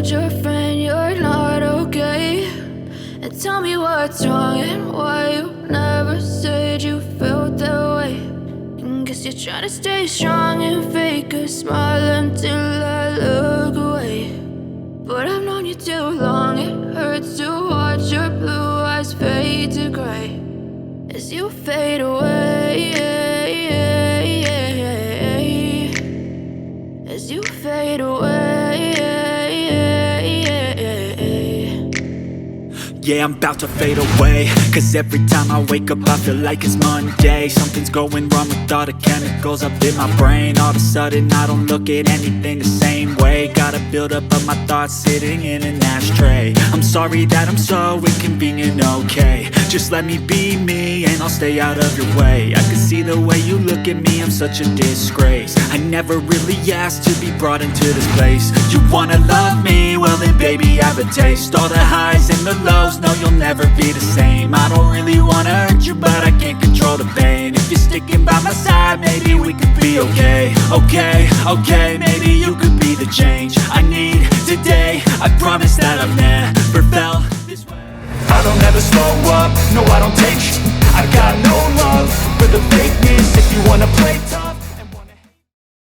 told your friend you're not okay? And tell me what's wrong and why you never said you felt that way. And guess you're trying to stay strong and fake a smile until I look away. But I've known you too long, it hurts to watch your blue eyes fade to gray as you fade away, as you fade away. Yeah, I'm about to fade away, cause every time I wake up I feel like it's Monday. Something's going wrong with all the chemicals up in my brain. All of a sudden I don't look at anything the same way. Got a buildup of my thoughts sitting in an ashtray. I'm sorry that I'm so inconvenient, okay? Just let me be me and I'll stay out of your way. I can see the way you look at me, I'm such a disgrace. I never really asked to be brought into this place. You wanna love me? Well then baby have a taste. All the highs and the lows, no you'll never be the same. I don't really wanna hurt you but I can't control the pain. If you're sticking by my side maybe we could be okay. Okay, maybe you could be the change I need today. I promise that I've never felt this way. I don't ever slow up, no I don't take sh*t. I got no love for the fakeness. If you wanna play tough